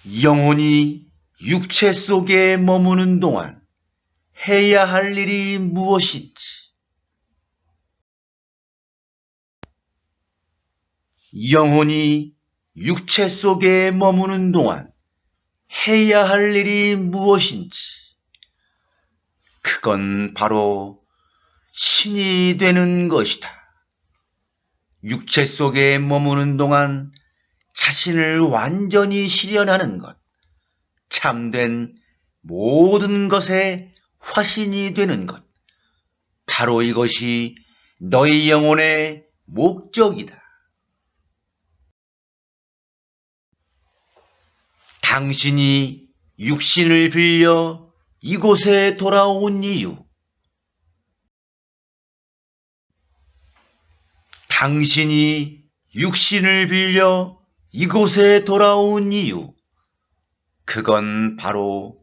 영혼이 육체 속에 머무는 동안 해야 할 일이 무엇인지. 영혼이 육체 속에 머무는 동안 해야 할 일이 무엇인지. 그건 바로 신이 되는 것이다. 육체 속에 머무는 동안 자신을 완전히 실현하는 것, 참된 모든 것의 화신이 되는 것, 바로 이것이 너희 영혼의 목적이다. 당신이 육신을 빌려 이곳에 돌아온 이유, 당신이 육신을 빌려 이곳에 돌아온 이유, 그건 바로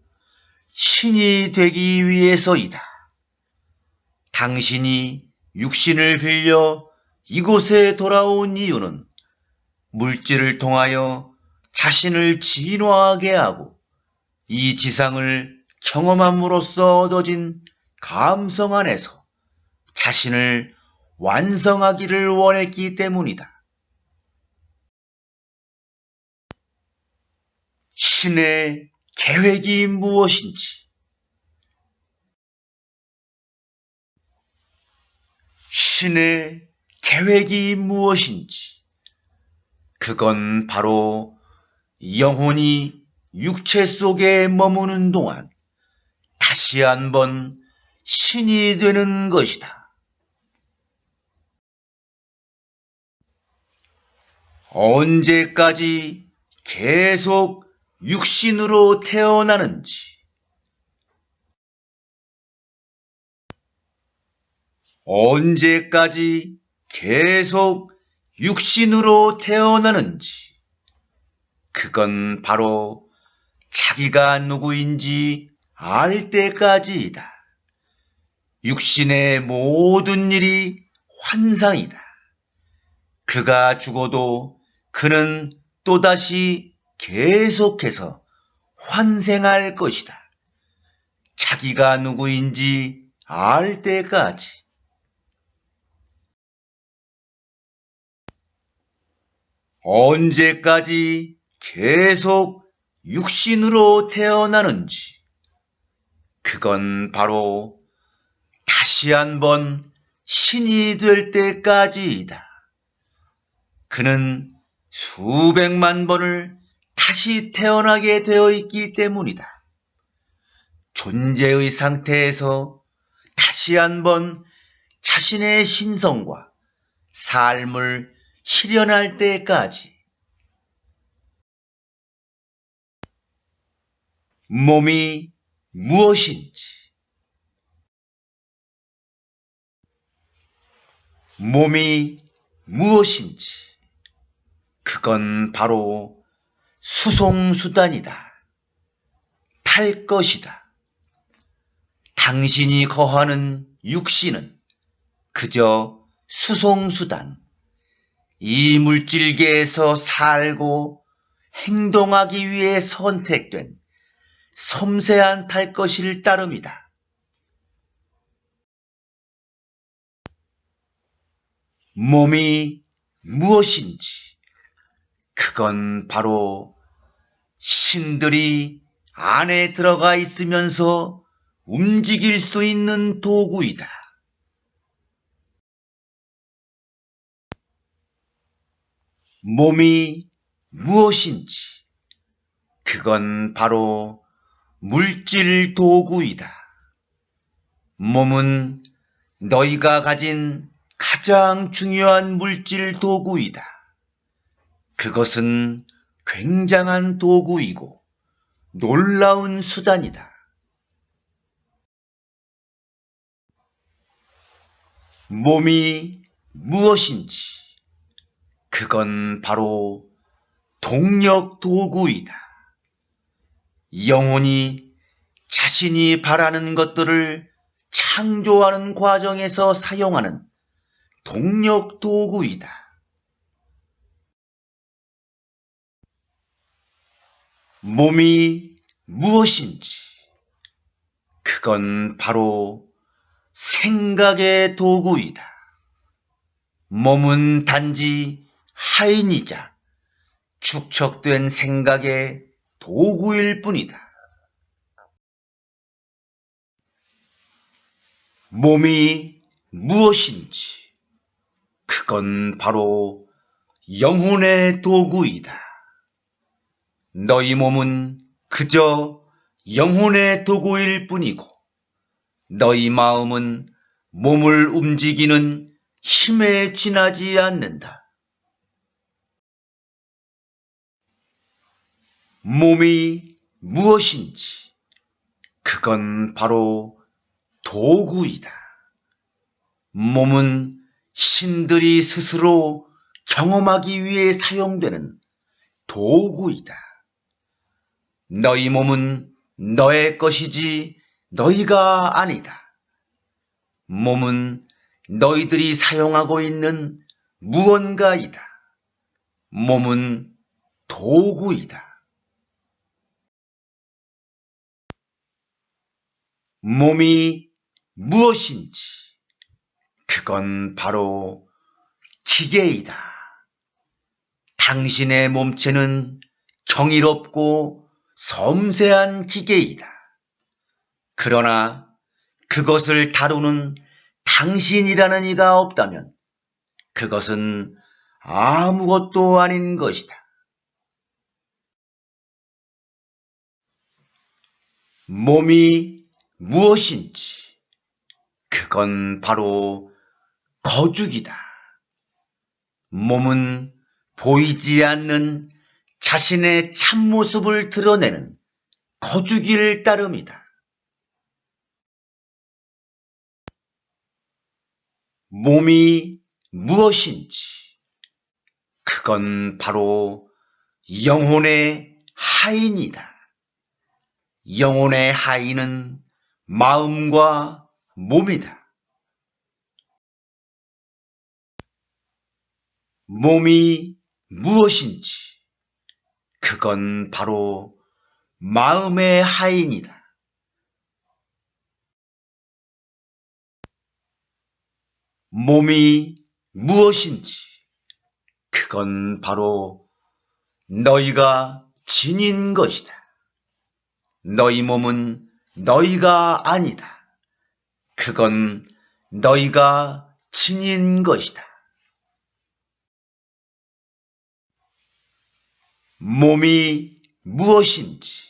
신이 되기 위해서이다. 당신이 육신을 빌려 이곳에 돌아온 이유는 물질을 통하여 자신을 진화하게 하고 이 지상을 경험함으로써 얻어진 감성 안에서 자신을 완성하기를 원했기 때문이다. 신의 계획이 무엇인지, 신의 계획이 무엇인지, 그건 바로 영혼이 육체 속에 머무는 동안 다시 한번 신이 되는 것이다. 언제까지 계속 육신으로 태어나는지, 언제까지 계속 육신으로 태어나는지, 그건 바로 자기가 누구인지 알 때까지이다. 육신의 모든 일이 환상이다. 그가 죽어도 그는 또다시 계속해서 환생할 것이다. 자기가 누구인지 알 때까지. 언제까지 계속 육신으로 태어나는지, 그건 바로 다시 한번 신이 될 때까지이다. 그는 수백만 번을 다시 태어나게 되어 있기 때문이다. 존재의 상태에서 다시 한번 자신의 신성과 삶을 실현할 때까지. 몸이 무엇인지, 몸이 무엇인지, 그건 바로 수송수단이다. 탈 것이다. 당신이 거하는 육신은 그저 수송수단, 이 물질계에서 살고 행동하기 위해 선택된 섬세한 탈것일 따름이다. 몸이 무엇인지, 그건 바로 신들이 안에 들어가 있으면서 움직일 수 있는 도구이다. 몸이 무엇인지, 그건 바로 물질 도구이다. 몸은 너희가 가진 가장 중요한 물질 도구이다. 그것은 굉장한 도구이고 놀라운 수단이다. 몸이 무엇인지, 그건 바로 동력 도구이다. 영혼이 자신이 바라는 것들을 창조하는 과정에서 사용하는 동력 도구이다. 몸이 무엇인지? 그건 바로 생각의 도구이다. 몸은 단지 하인이자 축적된 생각의 도구일 뿐이다. 몸이 무엇인지? 그건 바로 영혼의 도구이다. 너희 몸은 그저 영혼의 도구일 뿐이고 너희 마음은 몸을 움직이는 힘에 지나지 않는다. 몸이 무엇인지? 그건 바로 도구이다. 몸은 신들이 스스로 경험하기 위해 사용되는 도구이다. 너희 몸은 너의 것이지 너희가 아니다. 몸은 너희들이 사용하고 있는 무언가이다. 몸은 도구이다. 몸이 무엇인지? 그건 바로 기계이다. 당신의 몸체는 경이롭고 섬세한 기계이다. 그러나 그것을 다루는 당신이라는 이가 없다면 그것은 아무것도 아닌 것이다. 몸이 무엇인지? 그건 바로 거죽이다. 몸은 보이지 않는 자신의 참모습을 드러내는 거죽일 따름이다. 몸이 무엇인지? 그건 바로 영혼의 하인이다. 영혼의 하인은 마음과 몸이다. 몸이 무엇인지? 그건 바로 마음의 하인이다. 몸이 무엇인지? 그건 바로 너희가 지닌 것이다. 너희 몸은 너희가 아니다. 그건 너희가 지닌 것이다. 몸이 무엇인지?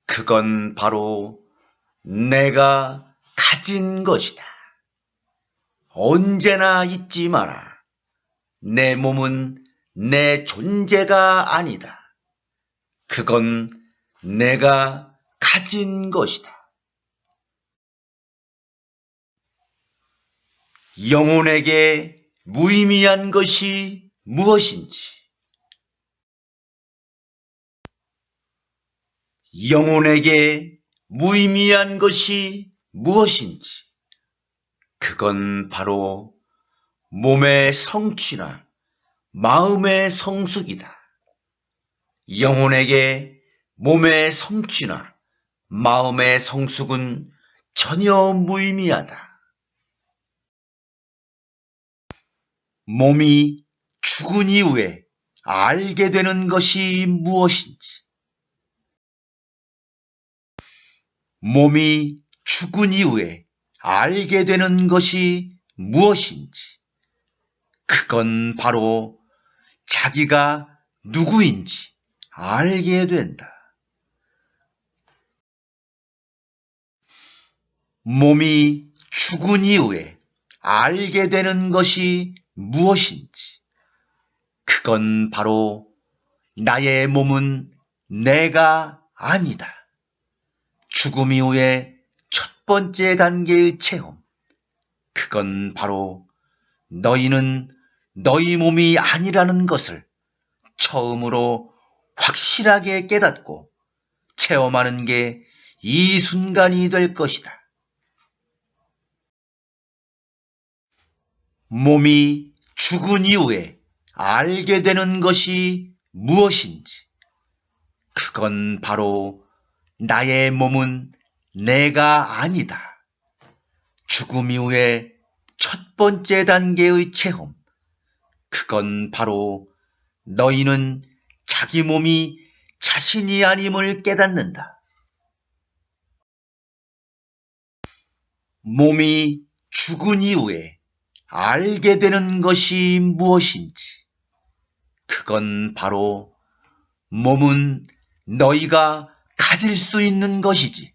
그건 바로 내가 가진 것이다. 언제나 잊지 마라. 내 몸은 내 존재가 아니다. 그건 내가 가진 것이다. 영혼에게 무의미한 것이 무엇인지? 영혼에게 무의미한 것이 무엇인지? 그건 바로 몸의 성취나 마음의 성숙이다. 영혼에게 몸의 성취나 마음의 성숙은 전혀 무의미하다. 몸이 죽은 이후에 알게 되는 것이 무엇인지? 몸이 죽은 이후에 알게 되는 것이 무엇인지? 그건 바로 자기가 누구인지 알게 된다. 몸이 죽은 이후에 알게 되는 것이 무엇인지? 그건 바로 나의 몸은 내가 아니다. 죽음 이후의 첫 번째 단계의 체험. 그건 바로 너희는 너희 몸이 아니라는 것을 처음으로 확실하게 깨닫고 체험하는 게 이 순간이 될 것이다. 몸이 죽은 이후에 알게 되는 것이 무엇인지? 그건 바로 나의 몸은 내가 아니다. 죽음 이후의 첫 번째 단계의 체험. 그건 바로 너희는 자기 몸이 자신이 아님을 깨닫는다. 몸이 죽은 이후에 알게 되는 것이 무엇인지. 그건 바로 몸은 너희가 가질 수 있는 것이지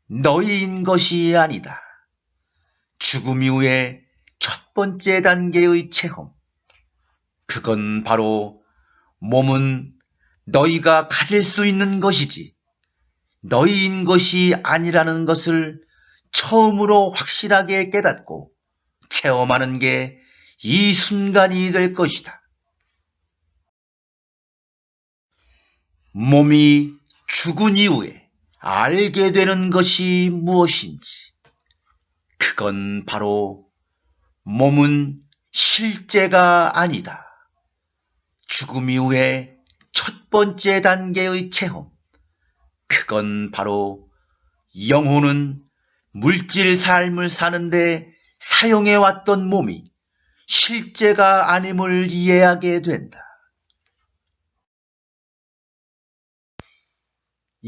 너희인 것이 아니다. 죽음 이후의 첫 번째 단계의 체험. 그건 바로 몸은 너희가 가질 수 있는 것이지 너희인 것이 아니라는 것을 처음으로 확실하게 깨닫고 체험하는 게 이 순간이 될 것이다. 몸이 죽은 이후에 알게 되는 것이 무엇인지. 그건 바로 몸은 실제가 아니다. 죽음 이후의 첫 번째 단계의 체험. 그건 바로 영혼은 물질 삶을 사는데 사용해왔던 몸이 실제가 아님을 이해하게 된다.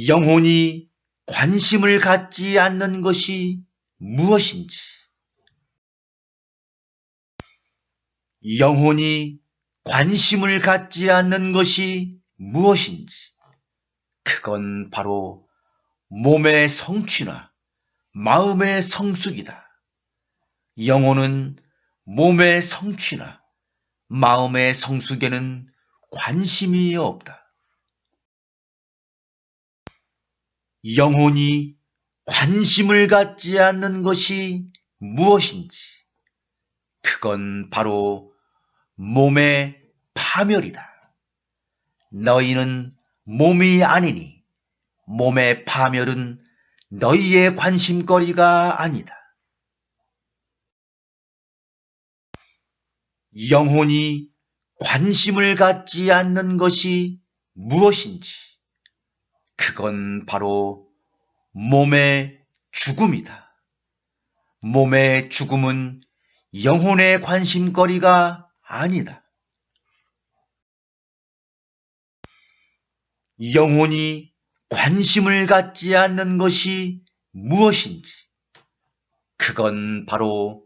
영혼이 관심을 갖지 않는 것이 무엇인지. 영혼이 관심을 갖지 않는 것이 무엇인지. 그건 바로 몸의 성취나 마음의 성숙이다. 영혼은 몸의 성취나 마음의 성숙에는 관심이 없다. 영혼이 관심을 갖지 않는 것이 무엇인지. 그건 바로 몸의 파멸이다. 너희는 몸이 아니니 몸의 파멸은 너희의 관심거리가 아니다. 영혼이 관심을 갖지 않는 것이 무엇인지. 그건 바로 몸의 죽음이다. 몸의 죽음은 영혼의 관심거리가 아니다. 영혼이 관심을 갖지 않는 것이 무엇인지. 그건 바로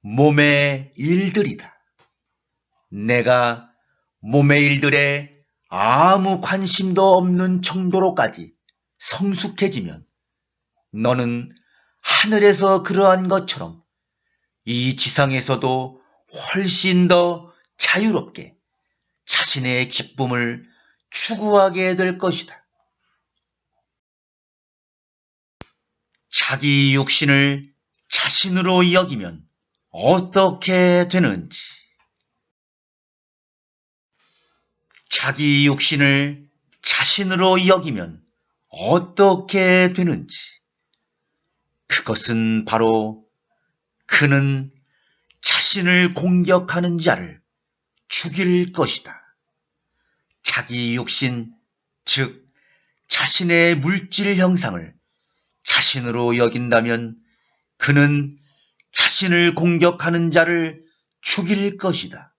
몸의 일들이다. 내가 몸의 일들에 아무 관심도 없는 정도로까지 성숙해지면 너는 하늘에서 그러한 것처럼 이 지상에서도 훨씬 더 자유롭게 자신의 기쁨을 추구하게 될 것이다. 자기 육신을 자신으로 여기면 어떻게 되는지. 자기 육신을 자신으로 여기면 어떻게 되는지. 그것은 바로 그는 자신을 공격하는 자를 죽일 것이다. 자기 육신, 즉 자신의 물질 형상을 자신으로 여긴다면 그는 자신을 공격하는 자를 죽일 것이다.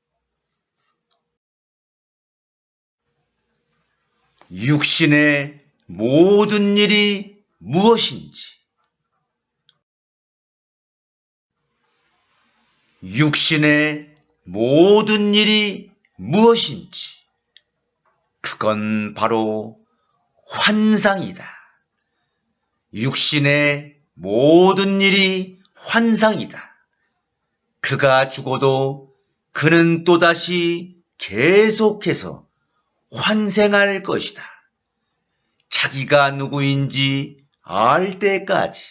육신의 모든 일이 무엇인지. 육신의 모든 일이 무엇인지. 그건 바로 환상이다. 육신의 모든 일이 환상이다. 그가 죽어도 그는 또다시 계속해서 환생할 것이다. 자기가 누구인지 알 때까지.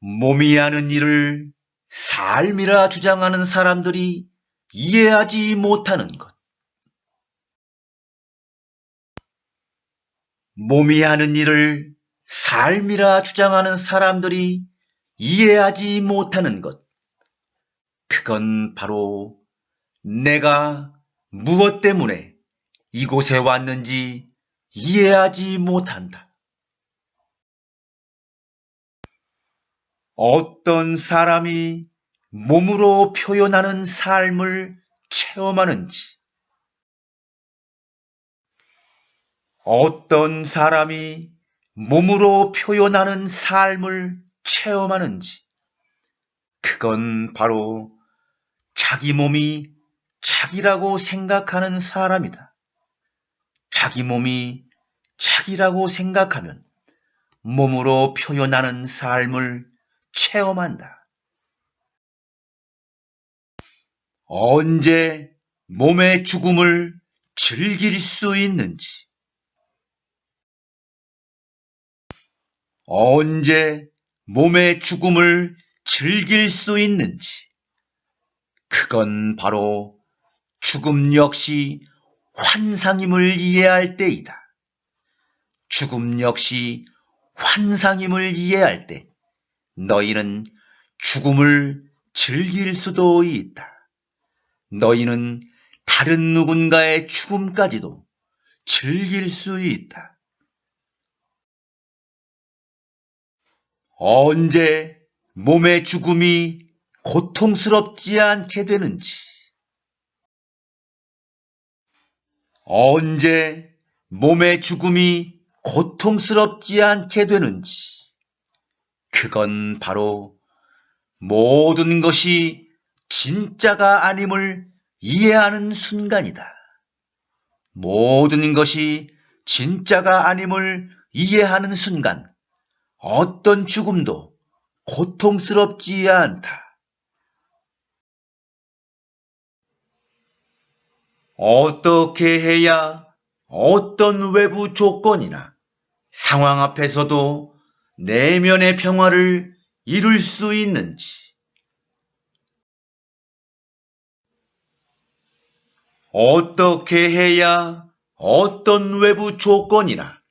몸이 하는 일을 삶이라 주장하는 사람들이 이해하지 못하는 것. 몸이 하는 일을 삶이라 주장하는 사람들이 이해하지 못하는 것. 그건 바로 내가 무엇 때문에 이곳에 왔는지 이해하지 못한다. 어떤 사람이 몸으로 표현하는 삶을 체험하는지, 어떤 사람이 몸으로 표현하는 삶을 체험하는지, 그건 바로 자기 몸이 자기라고 생각하는 사람이다. 자기 몸이 자기라고 생각하면 몸으로 표현하는 삶을 체험한다. 언제 몸의 죽음을 즐길 수 있는지, 언제 몸의 죽음을 즐길 수 있는지, 그건 바로 죽음 역시 환상임을 이해할 때이다. 죽음 역시 환상임을 이해할 때 너희는 죽음을 즐길 수도 있다. 너희는 다른 누군가의 죽음까지도 즐길 수 있다. 언제 몸의 죽음이 고통스럽지 않게 되는지, 언제 몸의 죽음이 고통스럽지 않게 되는지, 그건 바로 모든 것이 진짜가 아님을 이해하는 순간이다. 모든 것이 진짜가 아님을 이해하는 순간, 어떤 죽음도 고통스럽지 않다. 어떻게 해야 어떤 외부 조건이나 상황 앞에서도 내면의 평화를 이룰 수 있는지, 어떻게 해야 어떤 외부 조건이나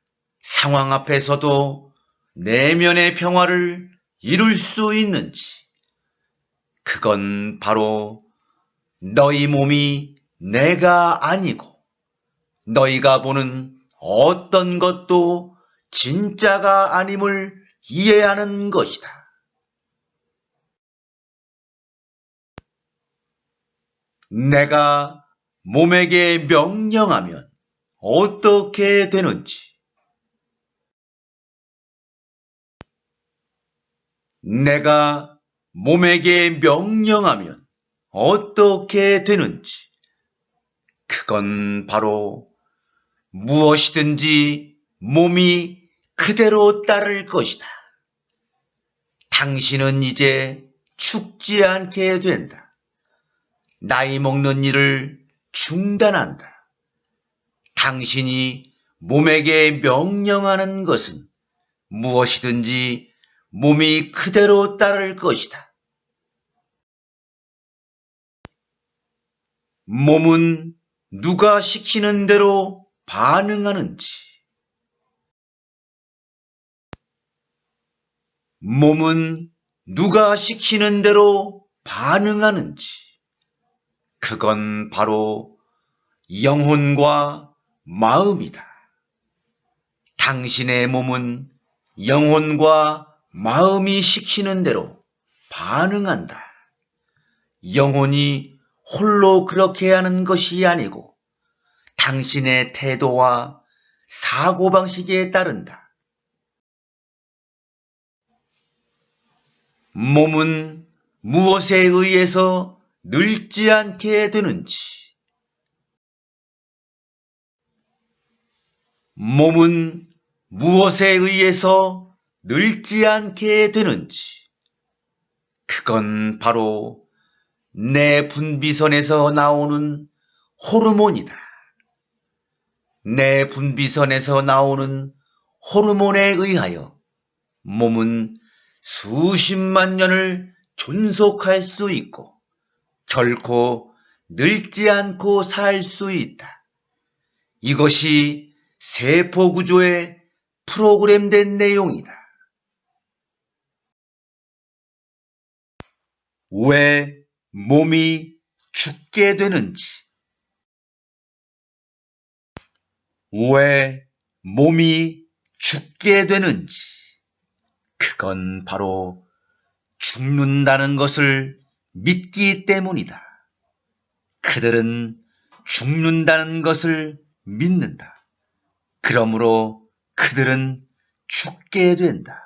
상황 앞에서도 내면의 평화를 이룰 수 있는지, 그건 바로 너희 몸이 내가 아니고 너희가 보는 어떤 것도 진짜가 아님을 이해하는 것이다. 내가 몸에게 명령하면 어떻게 되는지, 내가 몸에게 명령하면 어떻게 되는지, 그건 바로 무엇이든지 몸이 그대로 따를 것이다. 당신은 이제 죽지 않게 된다. 나이 먹는 일을 중단한다. 당신이 몸에게 명령하는 것은 무엇이든지 몸이 그대로 따를 것이다. 몸은 누가 시키는 대로 반응하는지, 몸은 누가 시키는 대로 반응하는지, 그건 바로 영혼과 마음이다. 당신의 몸은 영혼과 마음이 시키는 대로 반응한다. 영혼이 홀로 그렇게 하는 것이 아니고 당신의 태도와 사고방식에 따른다. 몸은 무엇에 의해서 늙지 않게 되는지, 몸은 무엇에 의해서 늙지 않게 되는지, 그건 바로 내 분비선에서 나오는 호르몬이다. 내 분비선에서 나오는 호르몬에 의하여 몸은 수십만 년을 존속할 수 있고 결코 늙지 않고 살 수 있다. 이것이 세포 구조에 프로그램된 내용이다. 왜 몸이 죽게 되는지, 왜 몸이 죽게 되는지, 그건 바로 죽는다는 것을 믿기 때문이다. 그들은 죽는다는 것을 믿는다. 그러므로 그들은 죽게 된다.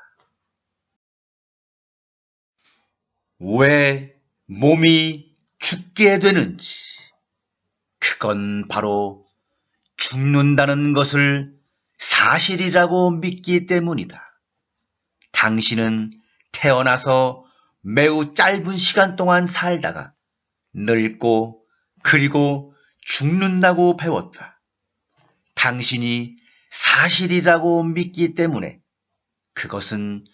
왜 몸이 죽게 되는지, 그건 바로 죽는다는 것을 사실이라고 믿기 때문이다. 당신은 태어나서 매우 짧은 시간 동안 살다가 늙고 그리고 죽는다고 배웠다. 당신이 사실이라고 믿기 때문에 그것은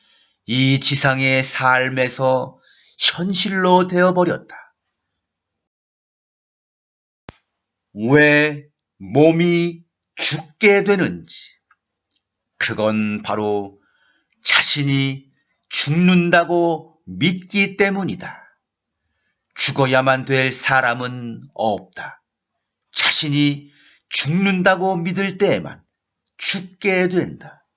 이 지상의 삶에서 현실로 되어버렸다. 왜 몸이 죽게 되는지, 그건 바로 자신이 죽는다고 믿기 때문이다. 죽어야만 될 사람은 없다. 자신이 죽는다고 믿을 때에만 죽게 된다.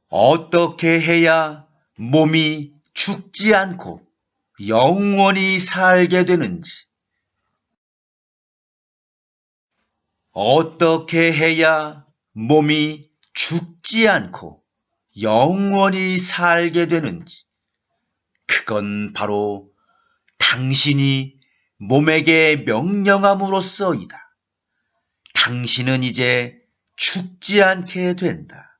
어떻게 해야 몸이 죽지 않고 영원히 살게 되는지, 어떻게 해야 몸이 죽지 않고 영원히 살게 되는지, 그건 바로 당신이 몸에게 명령함으로써이다. 당신은 이제 죽지 않게 된다.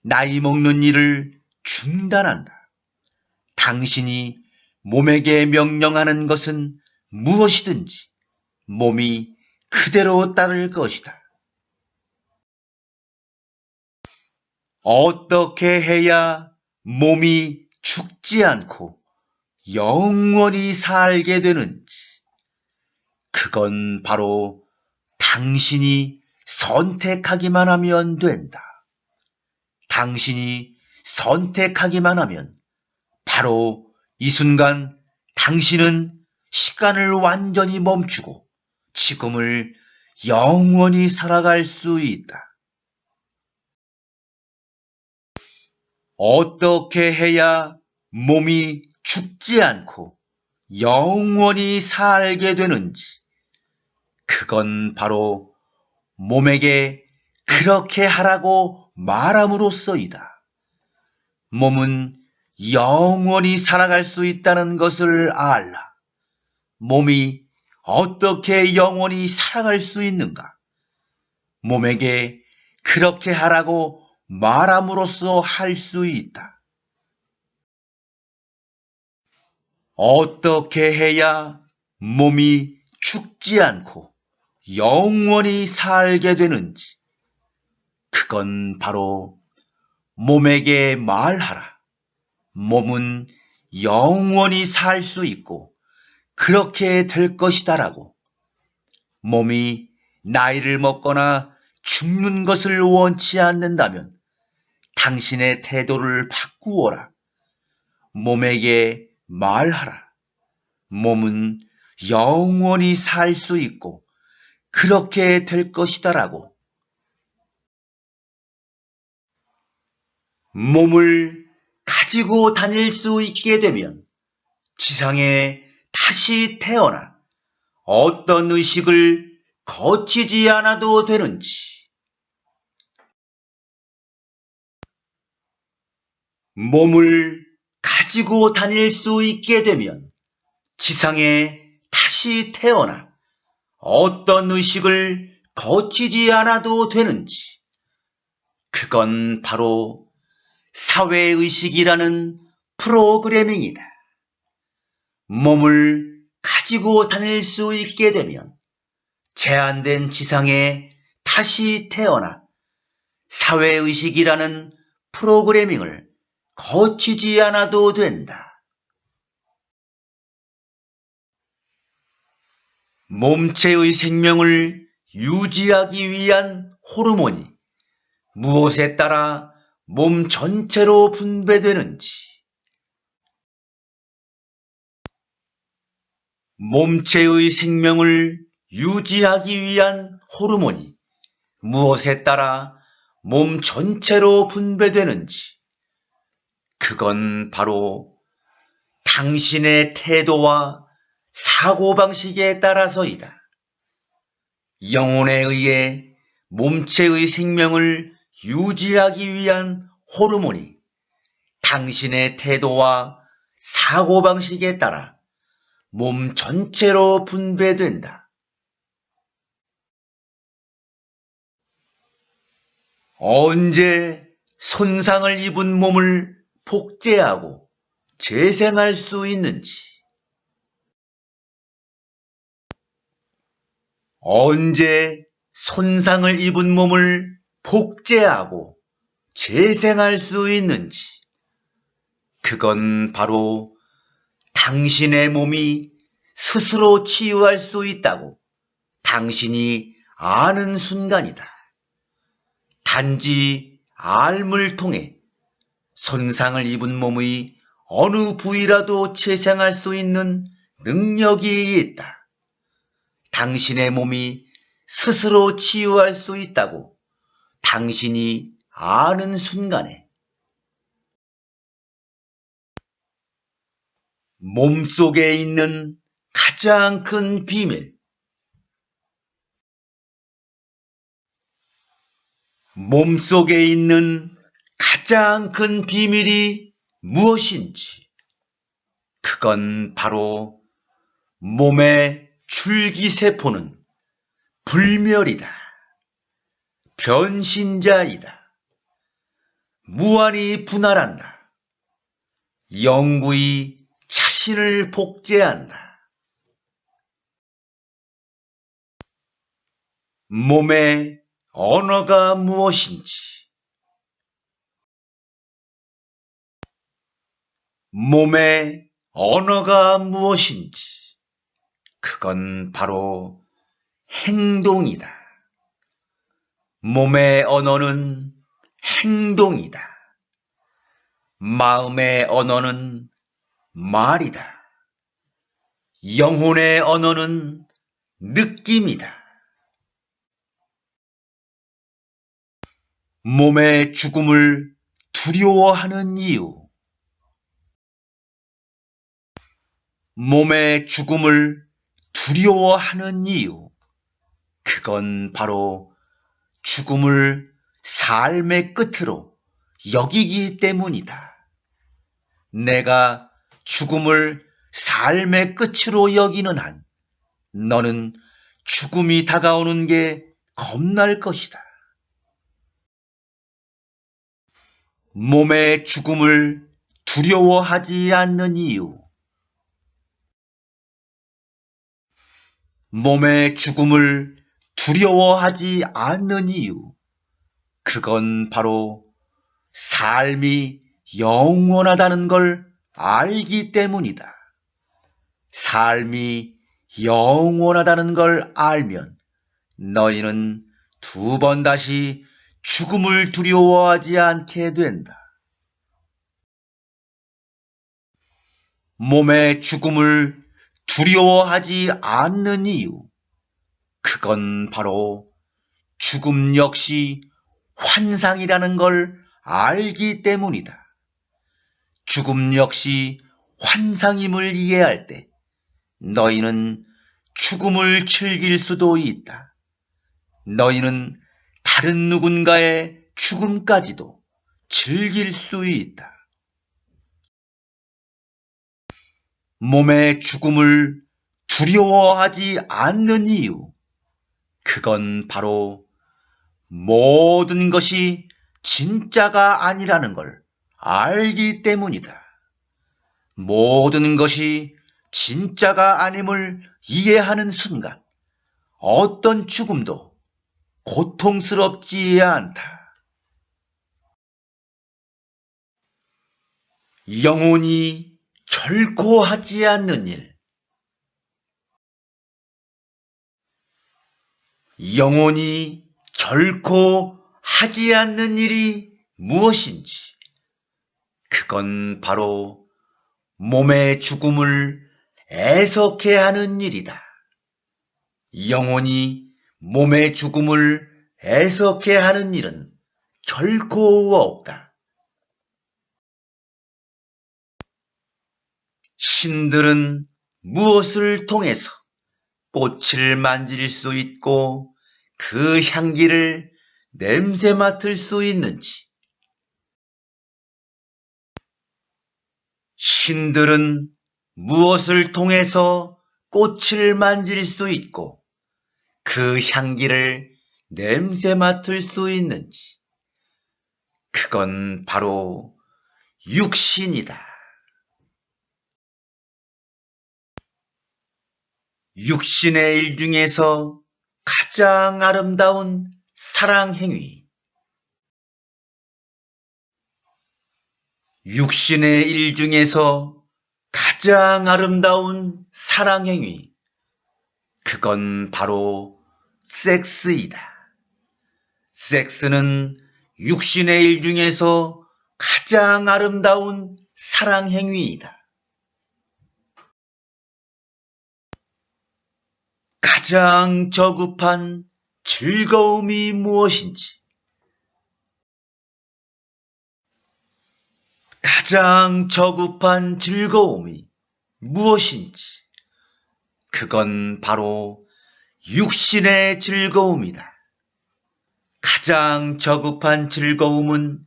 나이 먹는 일을 중단한다. 당신이 몸에게 명령하는 것은 무엇이든지 몸이 그대로 따를 것이다. 어떻게 해야 몸이 죽지 않고 영원히 살게 되는지, 그건 바로 당신이 선택하기만 하면 된다. 당신이 선택하기만 하면 바로 이 순간 당신은 시간을 완전히 멈추고 지금을 영원히 살아갈 수 있다. 어떻게 해야 몸이 죽지 않고 영원히 살게 되는지, 그건 바로 몸에게 그렇게 하라고 말함으로써이다. 몸은 영원히 살아갈 수 있다는 것을 알라. 몸이 어떻게 영원히 살아갈 수 있는가? 몸에게 그렇게 하라고 말함으로써 할 수 있다. 어떻게 해야 몸이 죽지 않고 영원히 살게 되는지, 그건 바로 몸에게 말하라. 몸은 영원히 살 수 있고 그렇게 될 것이다라고. 몸이 나이를 먹거나 죽는 것을 원치 않는다면 당신의 태도를 바꾸어라. 몸에게 말하라. 몸은 영원히 살 수 있고 그렇게 될 것이다라고. 몸을 가지고 다닐 수 있게 되면 지상에 다시 태어나 어떤 의식을 거치지 않아도 되는지, 몸을 가지고 다닐 수 있게 되면 지상에 다시 태어나 어떤 의식을 거치지 않아도 되는지, 그건 바로 사회의식이라는 프로그래밍이다. 몸을 가지고 다닐 수 있게 되면 제한된 지상에 다시 태어나 사회의식이라는 프로그래밍을 거치지 않아도 된다. 몸체의 생명을 유지하기 위한 호르몬이 무엇에 따라 몸 전체로 분배되는지, 몸체의 생명을 유지하기 위한 호르몬이 무엇에 따라 몸 전체로 분배되는지, 그건 바로 당신의 태도와 사고방식에 따라서이다. 영혼에 의해 몸체의 생명을 유지하기 위한 호르몬이 당신의 태도와 사고방식에 따라 몸 전체로 분배된다. 언제 손상을 입은 몸을 복제하고 재생할 수 있는지, 언제 손상을 입은 몸을 복제하고 재생할 수 있는지, 그건 바로 당신의 몸이 스스로 치유할 수 있다고 당신이 아는 순간이다. 단지 알물 통해 손상을 입은 몸의 어느 부위라도 재생할 수 있는 능력이 있다. 당신의 몸이 스스로 치유할 수 있다고 당신이 아는 순간에 몸속에 있는 가장 큰 비밀, 몸속에 있는 가장 큰 비밀이 무엇인지, 그건 바로 몸의 줄기세포는 불멸이다. 변신자이다. 무한히 분할한다. 영구히 자신을 복제한다. 몸의 언어가 무엇인지, 몸의 언어가 무엇인지, 그건 바로 행동이다. 몸의 언어는 행동이다. 마음의 언어는 말이다. 영혼의 언어는 느낌이다. 몸의 죽음을 두려워하는 이유, 몸의 죽음을 두려워하는 이유, 그건 바로 죽음을 삶의 끝으로 여기기 때문이다. 내가 죽음을 삶의 끝으로 여기는 한 너는 죽음이 다가오는 게 겁날 것이다. 몸의 죽음을 두려워하지 않는 이유, 몸의 죽음을 두려워하지 않는 이유, 그건 바로 삶이 영원하다는 걸 알기 때문이다. 삶이 영원하다는 걸 알면 너희는 두 번 다시 죽음을 두려워하지 않게 된다. 몸의 죽음을 두려워하지 않는 이유, 그건 바로 죽음 역시 환상이라는 걸 알기 때문이다. 죽음 역시 환상임을 이해할 때 너희는 죽음을 즐길 수도 있다. 너희는 다른 누군가의 죽음까지도 즐길 수 있다. 몸의 죽음을 두려워하지 않는 이유, 그건 바로 모든 것이 진짜가 아니라는 걸 알기 때문이다. 모든 것이 진짜가 아님을 이해하는 순간 어떤 죽음도 고통스럽지 않다. 영혼이 결코 하지 않는 일, 영혼이 결코 하지 않는 일이 무엇인지, 그건 바로 몸의 죽음을 애석해하는 일이다. 영혼이 몸의 죽음을 애석해 하는 일은 결코 없다. 신들은 무엇을 통해서 꽃을 만질 수 있고 그 향기를 냄새 맡을 수 있는지, 신들은 무엇을 통해서 꽃을 만질 수 있고 그 향기를 냄새 맡을 수 있는지, 그건 바로 육신이다. 육신의 일 중에서 가장 아름다운 사랑 행위. 육신의 일 중에서 가장 아름다운 사랑 행위. 그건 바로 섹스이다. 섹스는 육신의 일 중에서 가장 아름다운 사랑 행위이다. 가장 저급한 즐거움이 무엇인지, 가장 저급한 즐거움이 무엇인지, 그건 바로 육신의 즐거움이다. 가장 저급한 즐거움은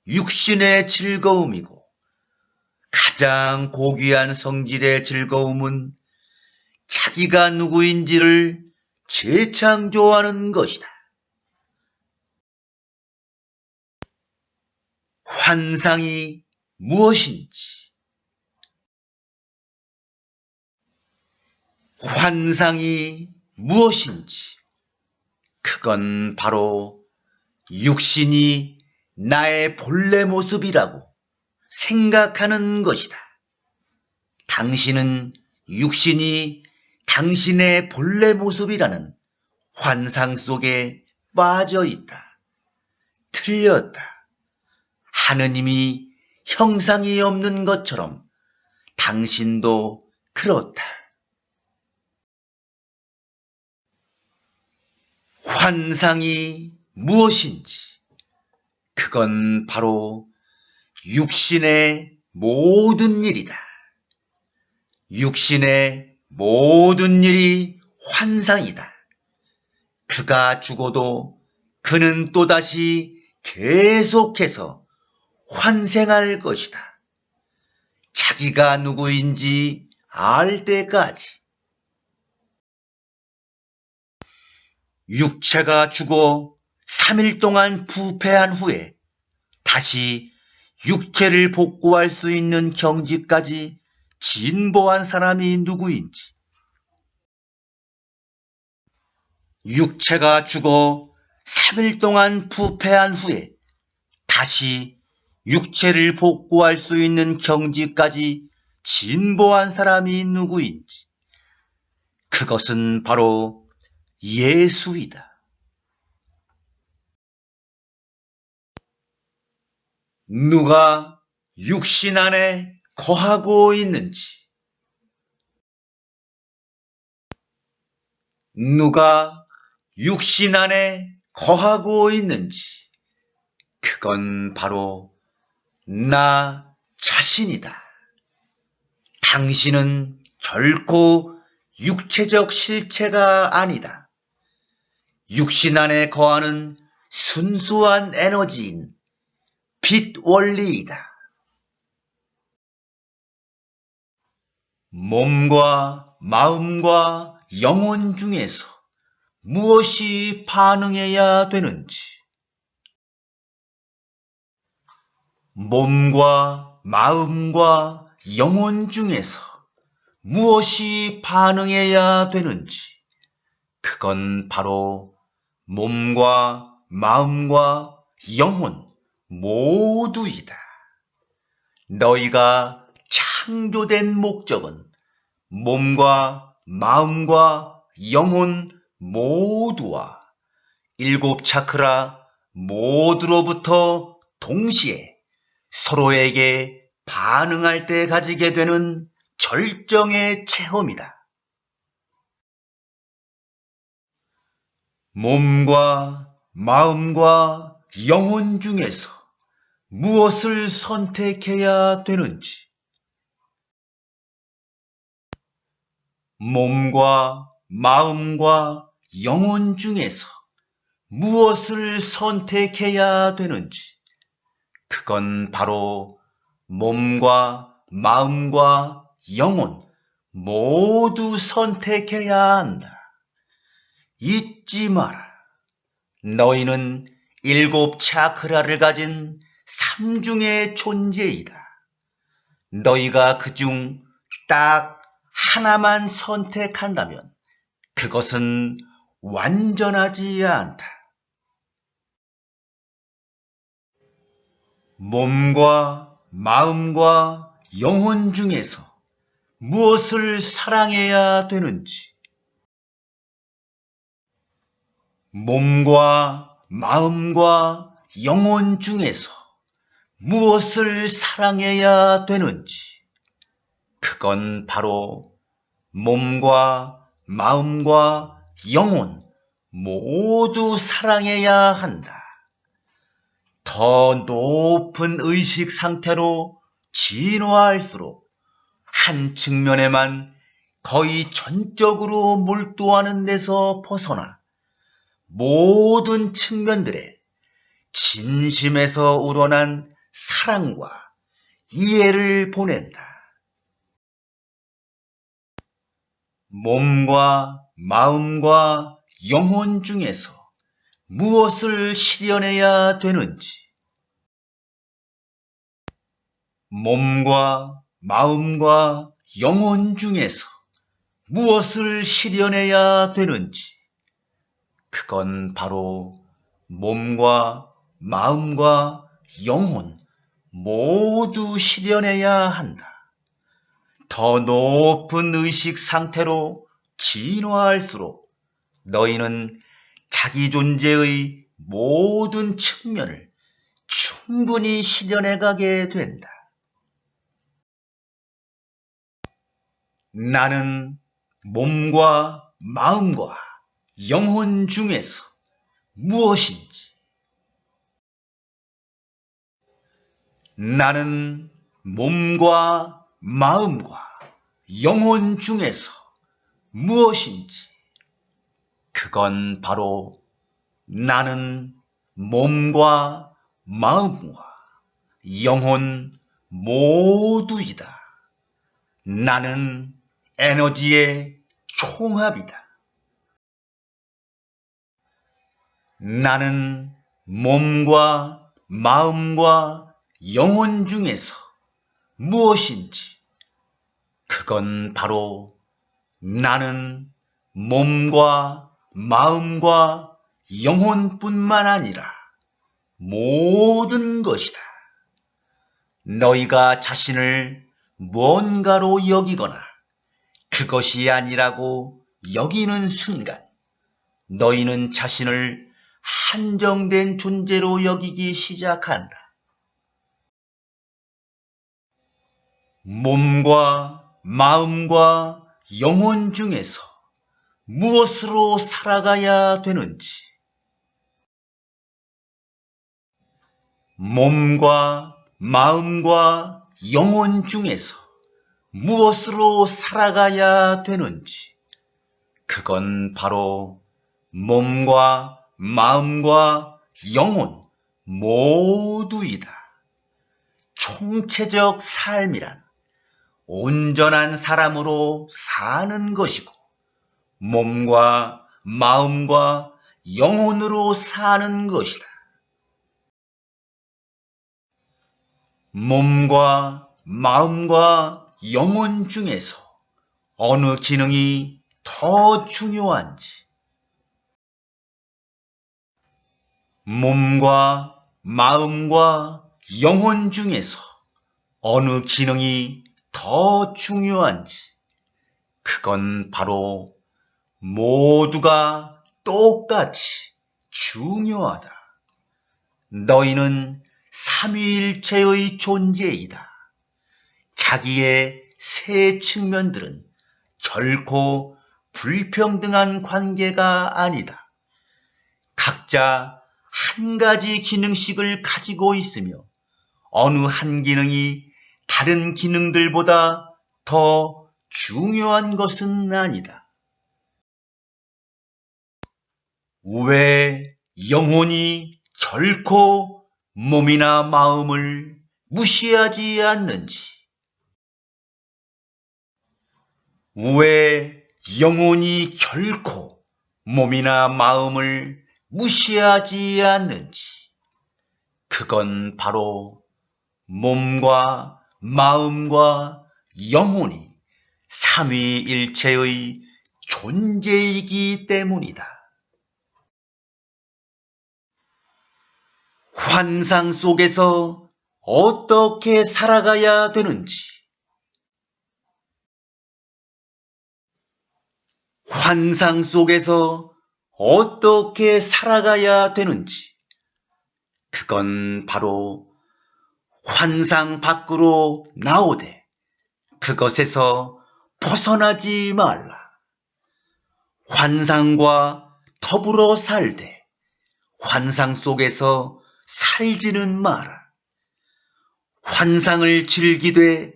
육신의 즐거움이고, 가장 고귀한 성질의 즐거움은 자기가 누구인지를 재창조하는 것이다. 환상이 무엇인지, 환상이 무엇인지, 그건 바로 육신이 나의 본래 모습이라고 생각하는 것이다. 당신은 육신이 당신의 본래 모습이라는 환상 속에 빠져 있다. 틀렸다. 하느님이 형상이 없는 것처럼 당신도 그렇다. 환상이 무엇인지, 그건 바로 육신의 모든 일이다. 육신의 모든 일이 환상이다. 그가 죽어도 그는 또다시 계속해서 환생할 것이다. 자기가 누구인지 알 때까지. 육체가 죽어 3일 동안 부패한 후에 다시 육체를 복구할 수 있는 경지까지 진보한 사람이 누구인지, 육체가 죽어 3일 동안 부패한 후에 다시 육체를 복구할 수 있는 경지까지 진보한 사람이 누구인지, 그것은 바로 예수이다. 누가 육신 안에 거하고 있는지, 누가 육신 안에 거하고 있는지, 그건 바로 나 자신이다. 당신은 결코 육체적 실체가 아니다. 육신 안에 거하는 순수한 에너지인 빛 원리이다. 몸과 마음과 영혼 중에서 무엇이 반응해야 되는지, 몸과 마음과 영혼 중에서 무엇이 반응해야 되는지, 그건 바로 몸과 마음과 영혼 모두이다. 너희가 창조된 목적은 몸과 마음과 영혼 모두와 7 차크라 모두로부터 동시에 서로에게 반응할 때 가지게 되는 절정의 체험이다. 몸과 마음과 영혼 중에서 무엇을 선택해야 되는지, 몸과 마음과 영혼 중에서 무엇을 선택해야 되는지, 그건 바로 몸과 마음과 영혼 모두 선택해야 한다. 잊지 마라. 너희는 7 차크라를 가진 삼중의 존재이다. 너희가 그중 딱 하나만 선택한다면 그것은 완전하지 않다. 몸과 마음과 영혼 중에서 무엇을 사랑해야 되는지, 몸과 마음과 영혼 중에서 무엇을 사랑해야 되는지, 그건 바로 몸과 마음과 영혼 모두 사랑해야 한다. 더 높은 의식 상태로 진화할수록 한 측면에만 거의 전적으로 몰두하는 데서 벗어나 모든 측면들에 진심에서 우러난 사랑과 이해를 보낸다. 몸과 마음과 영혼 중에서 무엇을 실현해야 되는지, 몸과 마음과 영혼 중에서 무엇을 실현해야 되는지, 그건 바로 몸과 마음과 영혼 모두 실현해야 한다. 더 높은 의식 상태로 진화할수록 너희는 자기 존재의 모든 측면을 충분히 실현해가게 된다. 나는 몸과 마음과 영혼 중에서 무엇인지, 나는 몸과 마음과 영혼 중에서 무엇인지, 그건 바로 나는 몸과 마음과 영혼 모두이다. 나는 에너지의 총합이다. 나는 몸과 마음과 영혼 중에서 무엇인지, 그건 바로 나는 몸과 마음과 영혼뿐만 아니라 모든 것이다. 너희가 자신을 뭔가로 여기거나 그것이 아니라고 여기는 순간 너희는 자신을 한정된 존재로 여기기 시작한다. 몸과 마음과 영혼 중에서 무엇으로 살아가야 되는지, 몸과 마음과 영혼 중에서 무엇으로 살아가야 되는지, 그건 바로 몸과 마음과 영혼 모두이다. 총체적 삶이란 온전한 사람으로 사는 것이고 몸과 마음과 영혼으로 사는 것이다. 몸과 마음과 영혼 중에서 어느 기능이 더 중요한지, 몸과 마음과 영혼 중에서 어느 기능이 더 중요한지, 그건 바로 모두가 똑같이 중요하다. 너희는 삼위일체의 존재이다. 자기의 세 측면들은 결코 불평등한 관계가 아니다. 각자 한 가지 기능씩을 가지고 있으며 어느 한 기능이 다른 기능들보다 더 중요한 것은 아니다. 왜 영혼이 결코 몸이나 마음을 무시하지 않는지, 왜 영혼이 결코 몸이나 마음을 무시하지 않는지, 그건 바로 몸과 마음과 영혼이 삼위일체의 존재이기 때문이다. 환상 속에서 어떻게 살아가야 되는지, 환상 속에서 어떻게 살아가야 되는지, 그건 바로 환상 밖으로 나오되 그것에서 벗어나지 말라. 환상과 더불어 살되 환상 속에서 살지는 마라. 환상을 즐기되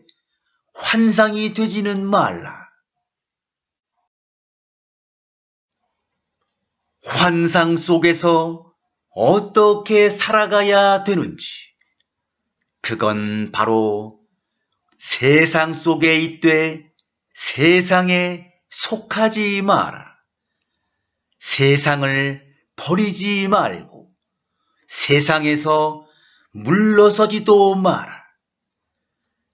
환상이 되지는 말라. 환상 속에서 어떻게 살아가야 되는지, 그건 바로 세상 속에 있되 세상에 속하지 마라. 세상을 버리지 말고 세상에서 물러서지도 마라.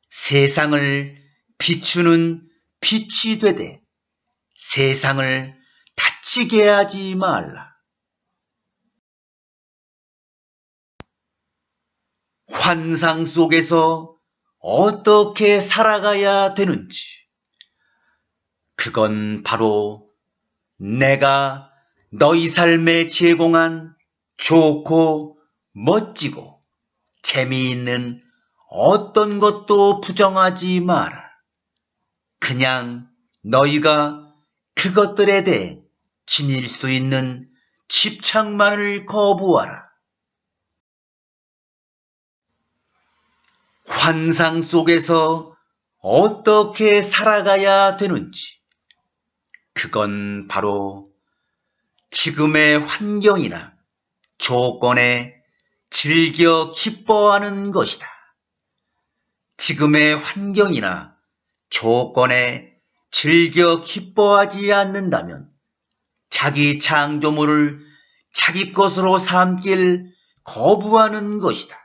세상을 비추는 빛이 되되 세상을 다치게 하지 말라. 환상 속에서 어떻게 살아가야 되는지, 그건 바로 내가 너희 삶에 제공한 좋고 멋지고 재미있는 어떤 것도 부정하지 마라. 그냥 너희가 그것들에 대해 지닐 수 있는 집착만을 거부하라. 환상 속에서 어떻게 살아가야 되는지, 그건 바로 지금의 환경이나 조건에 즐겨 기뻐하는 것이다. 지금의 환경이나 조건에 즐겨 기뻐하지 않는다면 자기 창조물을 자기 것으로 삼길 거부하는 것이다.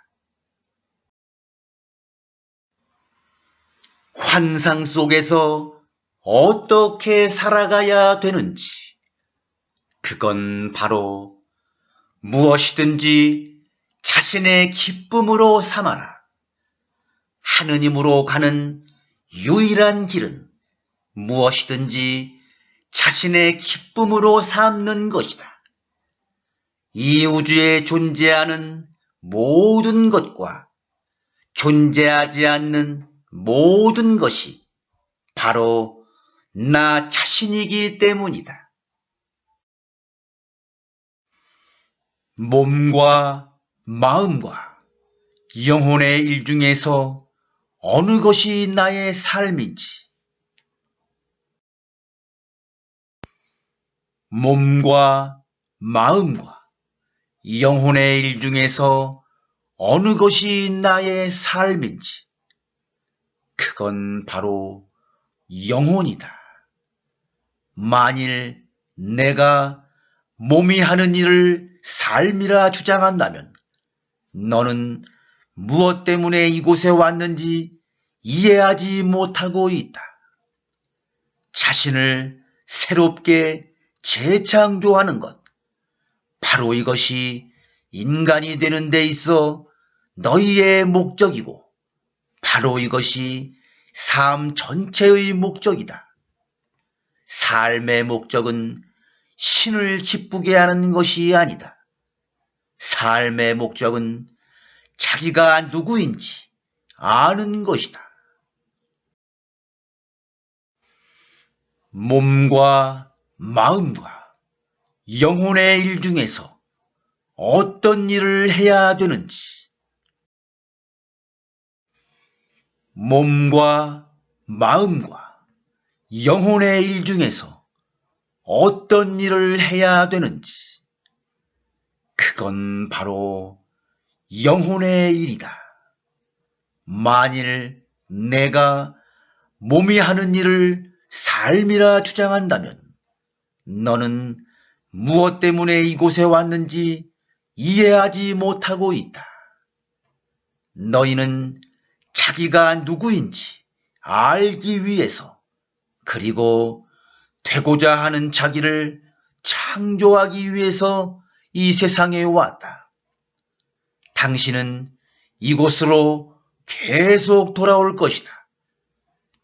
환상 속에서 어떻게 살아가야 되는지, 그건 바로 무엇이든지 자신의 기쁨으로 삼아라. 하느님으로 가는 유일한 길은 무엇이든지 자신의 기쁨으로 삼는 것이다. 이 우주에 존재하는 모든 것과 존재하지 않는 모든 것이 바로 나 자신이기 때문이다. 몸과 마음과 영혼의 일 중에서 어느 것이 나의 삶인지, 몸과 마음과 영혼의 일 중에서 어느 것이 나의 삶인지, 그건 바로 영혼이다. 만일 내가 몸이 하는 일을 삶이라 주장한다면 너는 무엇 때문에 이곳에 왔는지 이해하지 못하고 있다. 자신을 새롭게 재창조하는 것, 바로 이것이 인간이 되는 데 있어 너희의 목적이고 바로 이것이 삶 전체의 목적이다. 삶의 목적은 신을 기쁘게 하는 것이 아니다. 삶의 목적은 자기가 누구인지 아는 것이다. 몸과 마음과 영혼의 일 중에서 어떤 일을 해야 되는지, 몸과 마음과 영혼의 일 중에서 어떤 일을 해야 되는지, 그건 바로 영혼의 일이다. 만일 내가 몸이 하는 일을 삶이라 주장한다면 너는 무엇 때문에 이곳에 왔는지 이해하지 못하고 있다. 너희는 자기가 누구인지 알기 위해서, 그리고 되고자 하는 자기를 창조하기 위해서 이 세상에 왔다. 당신은 이곳으로 계속 돌아올 것이다.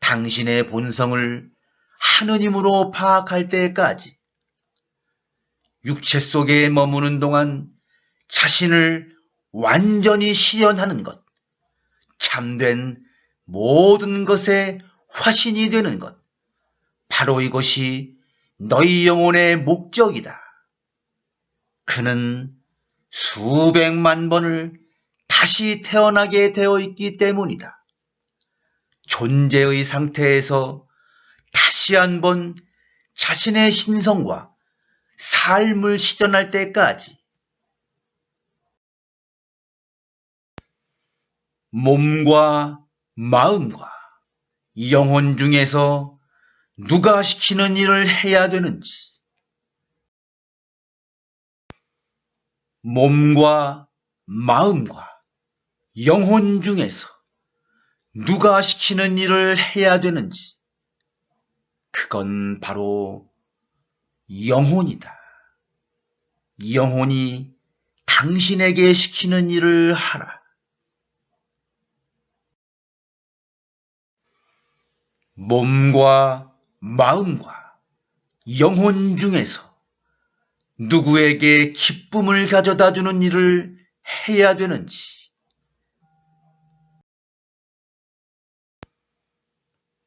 당신의 본성을 하느님으로 파악할 때까지. 육체 속에 머무는 동안 자신을 완전히 실현하는 것, 참된 모든 것의 화신이 되는 것, 바로 이것이 너희 영혼의 목적이다. 그는 수백만 번을 다시 태어나게 되어 있기 때문이다. 존재의 상태에서 다시 한번 자신의 신성과 삶을 실현할 때까지. 몸과 마음과 영혼 중에서 누가 시키는 일을 해야 되는지, 몸과 마음과 영혼 중에서 누가 시키는 일을 해야 되는지, 그건 바로 영혼이다. 영혼이 당신에게 시키는 일을 하라. 몸과 마음과 영혼 중에서 누구에게 기쁨을 가져다 주는 일을 해야 되는지,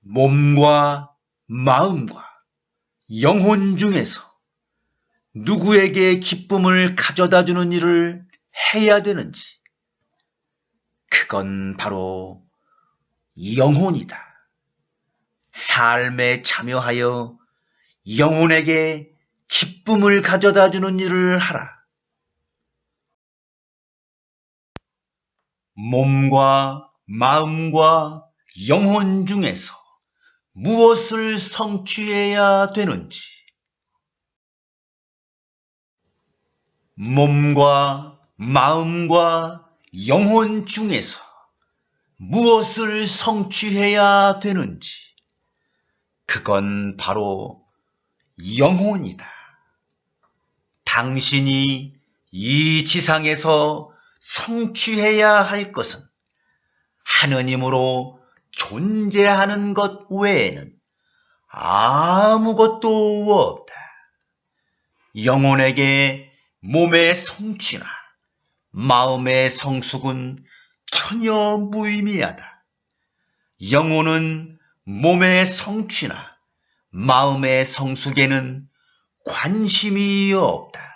몸과 마음과 영혼 중에서 누구에게 기쁨을 가져다 주는 일을 해야 되는지, 그건 바로 영혼이다. 삶에 참여하여 영혼에게 기쁨을 가져다 주는 일을 하라. 몸과 마음과 영혼 중에서 무엇을 성취해야 되는지, 몸과 마음과 영혼 중에서 무엇을 성취해야 되는지, 그건 바로 영혼이다. 당신이 이 지상에서 성취해야 할 것은 하느님으로 존재하는 것 외에는 아무것도 없다. 영혼에게 몸의 성취나 마음의 성숙은 전혀 무의미하다. 영혼은 몸의 성취나 마음의 성숙에는 관심이 없다.